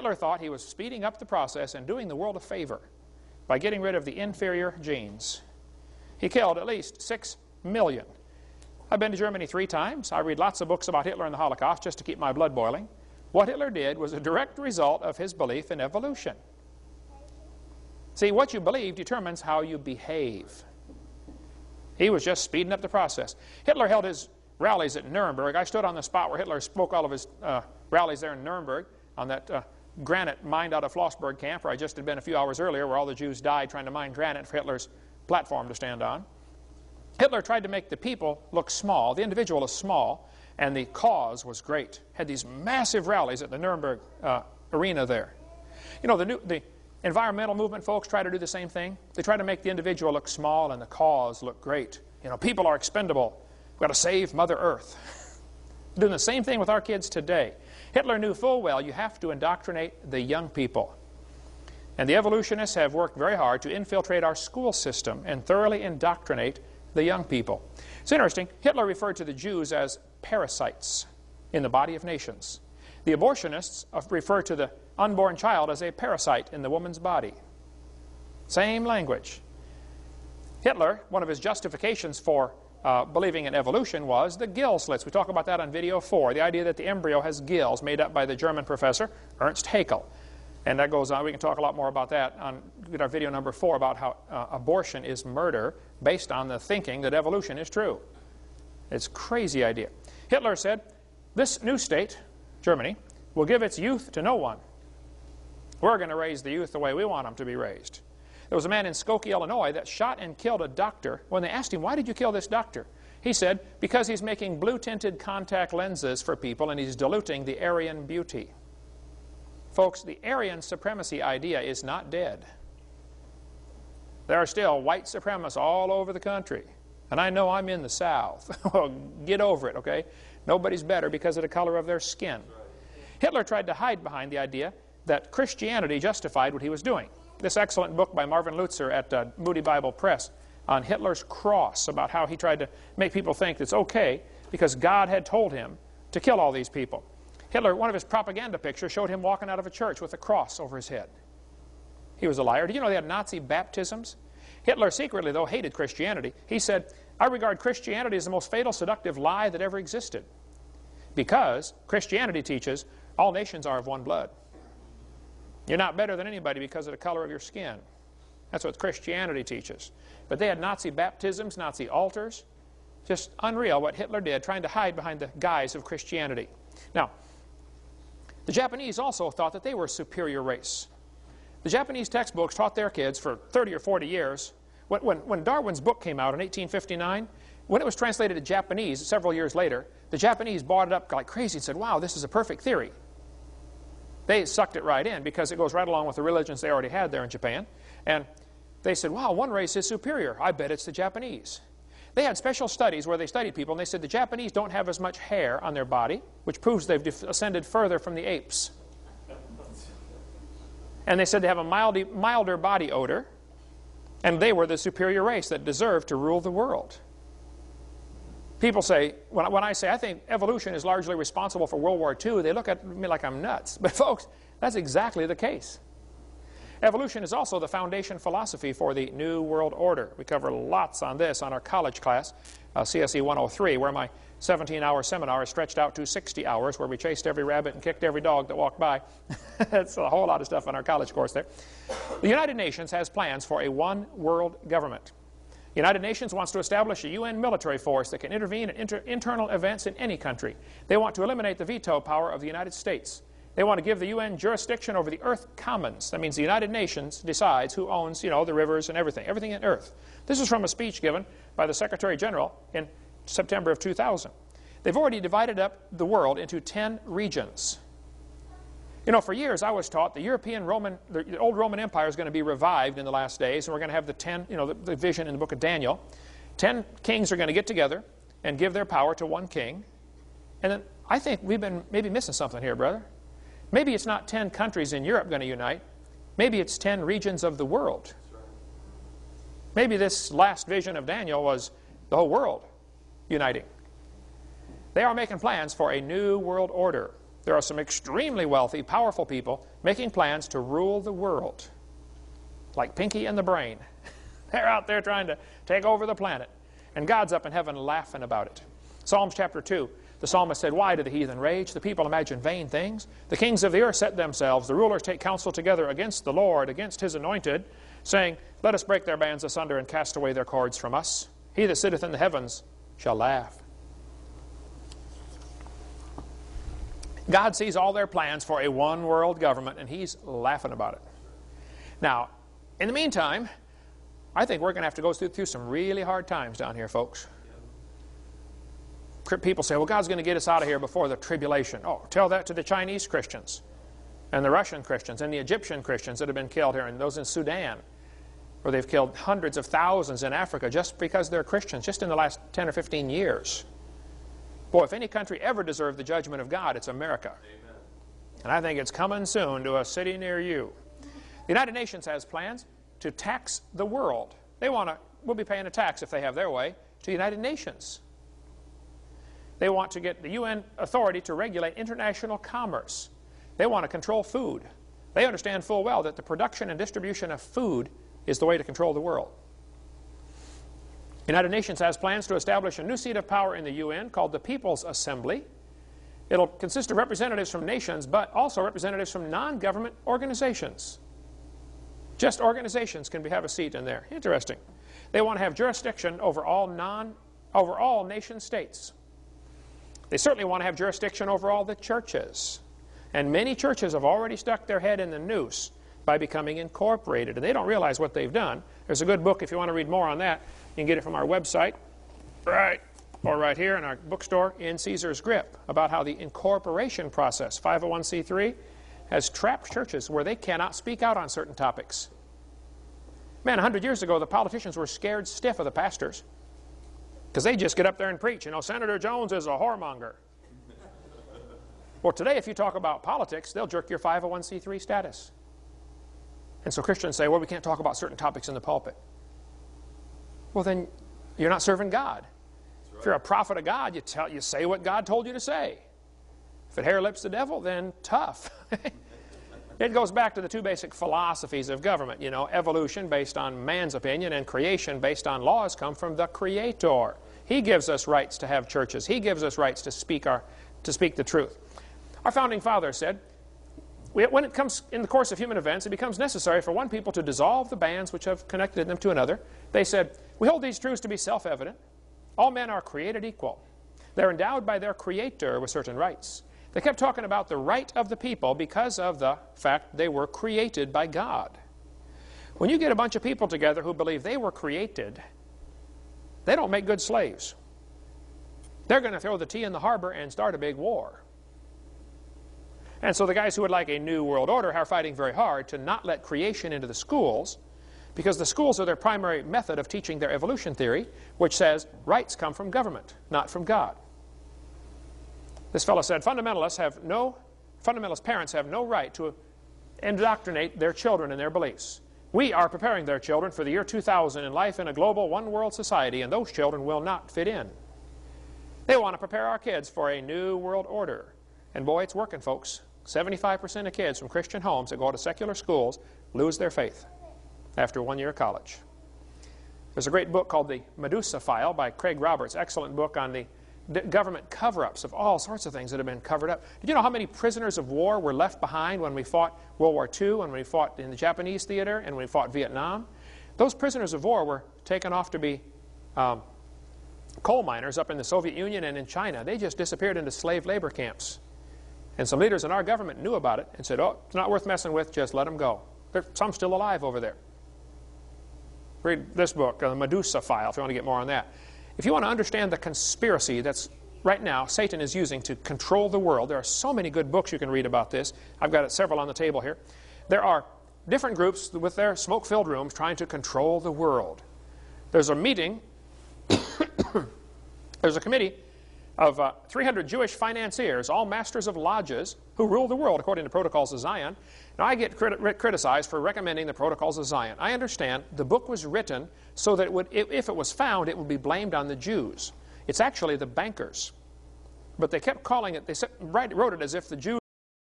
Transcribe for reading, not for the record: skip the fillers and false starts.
Hitler thought he was speeding up the process and doing the world a favor by getting rid of the inferior genes. He killed at least 6 million. I've been to Germany 3 times. I read lots of books about Hitler and the Holocaust just to keep my blood boiling. What Hitler did was a direct result of his belief in evolution. See, what you believe determines how you behave. He was just speeding up the process. Hitler held his rallies at Nuremberg. I stood on the spot where Hitler spoke all of his rallies there in Nuremberg, on that granite mined out of Flossburg camp, where I just had been a few hours earlier, where all the Jews died trying to mine granite for Hitler's platform to stand on. Hitler tried to make the people look small, the individual is small, and the cause was great. Had these massive rallies at the Nuremberg arena there. You know, the environmental movement folks try to do the same thing. They try to make the individual look small and the cause look great. You know, people are expendable. We've got to save Mother Earth. Doing the same thing with our kids today. Hitler knew full well you have to indoctrinate the young people. And the evolutionists have worked very hard to infiltrate our school system and thoroughly indoctrinate the young people. It's interesting, Hitler referred to the Jews as parasites in the body of nations. The abortionists refer to the unborn child as a parasite in the woman's body. Same language. Hitler, one of his justifications for believing in evolution was the gill slits. We talk about that on video 4, the idea that the embryo has gills, made up by the German professor Ernst Haeckel. And that goes on. We can talk a lot more about that on our video number 4 about how abortion is murder based on the thinking that evolution is true. It's a crazy idea. Hitler said, this new state, Germany, will give its youth to no one. We're going to raise the youth the way we want them to be raised. There was a man in Skokie, Illinois, that shot and killed a doctor. When they asked him, why did you kill this doctor? He said, because he's making blue-tinted contact lenses for people and he's diluting the Aryan beauty. Folks, the Aryan supremacy idea is not dead. There are still white supremacists all over the country. And I know I'm in the South. Well, get over it, okay? Nobody's better because of the color of their skin. Hitler tried to hide behind the idea that Christianity justified what he was doing. This excellent book by Marvin Lutzer at Moody Bible Press on Hitler's cross, about how he tried to make people think it's okay because God had told him to kill all these people. Hitler, one of his propaganda pictures showed him walking out of a church with a cross over his head. He was a liar. Did you know they had Nazi baptisms? Hitler secretly, though, hated Christianity. He said, I regard Christianity as the most fatal, seductive lie that ever existed, because Christianity teaches all nations are of one blood. You're not better than anybody because of the color of your skin. That's what Christianity teaches. But they had Nazi baptisms, Nazi altars. Just unreal what Hitler did, trying to hide behind the guise of Christianity. Now, the Japanese also thought that they were a superior race. The Japanese textbooks taught their kids for 30 or 40 years. When Darwin's book came out in 1859, when it was translated to Japanese several years later, the Japanese bought it up like crazy and said, wow, this is a perfect theory. They sucked it right in because it goes right along with the religions they already had there in Japan. And they said, wow, one race is superior. I bet it's the Japanese. They had special studies where they studied people, and they said the Japanese don't have as much hair on their body, which proves they've ascended further from the apes. And they said they have a milder body odor, and they were the superior race that deserved to rule the world. People say, when I say I think evolution is largely responsible for World War II, they look at me like I'm nuts. But folks, that's exactly the case. Evolution is also the foundation philosophy for the New World Order. We cover lots on this on our college class, CSE 103, where my 17-hour seminar is stretched out to 60 hours, where we chased every rabbit and kicked every dog that walked by. That's a whole lot of stuff on our college course there. The United Nations has plans for a one-world government. The United Nations wants to establish a UN military force that can intervene in internal events in any country. They want to eliminate the veto power of the United States. They want to give the UN jurisdiction over the Earth Commons. That means the United Nations decides who owns, you know, the rivers and everything in Earth. This is from a speech given by the Secretary General in September of 2000. They've already divided up the world into 10 regions. You know, for years I was taught the old Roman Empire is going to be revived in the last days, and we're going to have the 10, you know, the vision in the book of Daniel. 10 kings are going to get together and give their power to one king. And then I think we've been maybe missing something here, brother. Maybe it's not 10 countries in Europe going to unite. Maybe it's 10 regions of the world. Maybe this last vision of Daniel was the whole world uniting. They are making plans for a new world order. there are some extremely wealthy, powerful people making plans to rule the world, like Pinky and the Brain. They're out there trying to take over the planet. And God's up in heaven laughing about it. Psalms chapter 2, the psalmist said, "Why do the heathen rage? The people imagine vain things. The kings of the earth set themselves. The rulers take counsel together against the Lord, against his anointed, saying, Let us break their bands asunder and cast away their cords from us. He that sitteth in the heavens shall laugh." God sees all their plans for a one-world government, and he's laughing about it. Now, in the meantime, I think we're going to have to go through some really hard times down here, folks. People say, well, God's going to get us out of here before the tribulation. Oh, tell that to the Chinese Christians and the Russian Christians and the Egyptian Christians that have been killed here, and those in Sudan, where they've killed hundreds of thousands in Africa just because they're Christians, just in the last 10 or 15 years. Boy, if any country ever deserved the judgment of God, it's America. Amen. And I think it's coming soon to a city near you. The United Nations has plans to tax the world. We'll be paying a tax, if they have their way, to the United Nations. They want to get the UN authority to regulate international commerce. They want to control food. They understand full well that the production and distribution of food is the way to control the world. The United Nations has plans to establish a new seat of power in the UN called the People's Assembly. It'll consist of representatives from nations, but also representatives from non-government organizations. Just organizations can have a seat in there. Interesting. They want to have jurisdiction over all nation states. They certainly want to have jurisdiction over all the churches. And many churches have already stuck their head in the noose by becoming incorporated. And they don't realize what they've done. There's a good book if you want to read more on that. You can get it from our website, or right here in our bookstore, In Caesar's Grip, about how the incorporation process, 501c3, has trapped churches where they cannot speak out on certain topics. Man, 100 years ago, the politicians were scared stiff of the pastors because they just get up there and preach. You know, Senator Jones is a whoremonger. Well, today, if you talk about politics, they'll jerk your 501c3 status. And so Christians say, well, we can't talk about certain topics in the pulpit. Well, then you're not serving God. Right. If you're a prophet of God, you say what God told you to say. If it hair lips the devil, then tough. It goes back to the two basic philosophies of government. You know, evolution based on man's opinion and creation based on laws come from the Creator. He gives us rights to have churches. He gives us rights to speak the truth. Our founding fathers said, when it comes in the course of human events, it becomes necessary for one people to dissolve the bands which have connected them to another. They said, we hold these truths to be self-evident. All men are created equal. They're endowed by their Creator with certain rights. They kept talking about the right of the people because of the fact they were created by God. When you get a bunch of people together who believe they were created, they don't make good slaves. They're going to throw the tea in the harbor and start a big war. And so the guys who would like a new world order are fighting very hard to not let creation into the schools, because the schools are their primary method of teaching their evolution theory, which says rights come from government, not from God. This fellow said, fundamentalist parents have no right to indoctrinate their children in their beliefs. We are preparing their children for the year 2000 in life in a global one-world society, and those children will not fit in. They want to prepare our kids for a new world order. And boy, it's working, folks. 75% of kids from Christian homes that go to secular schools lose their faith after 1 year of college. There's a great book called The Medusa File by Craig Roberts, excellent book on the government cover-ups of all sorts of things that have been covered up. Did you know how many prisoners of war were left behind when we fought World War II, when we fought in the Japanese theater, and when we fought Vietnam? Those prisoners of war were taken off to be coal miners up in the Soviet Union and in China. They just disappeared into slave labor camps. And some leaders in our government knew about it and said, oh, it's not worth messing with, just let them go. There's some still alive over there. Read this book, The Medusa File, if you want to get more on that. If you want to understand the conspiracy that's right now Satan is using to control the world, there are so many good books you can read about this. I've got several on the table here. There are different groups with their smoke-filled rooms trying to control the world. There's a meeting, there's a committee of 300 Jewish financiers, all masters of lodges, who rule the world according to Protocols of Zion. Now, I get criticized for recommending the Protocols of Zion. I understand the book was written so that if it was found, it would be blamed on the Jews. It's actually the bankers But they kept calling it, wrote it as if the Jews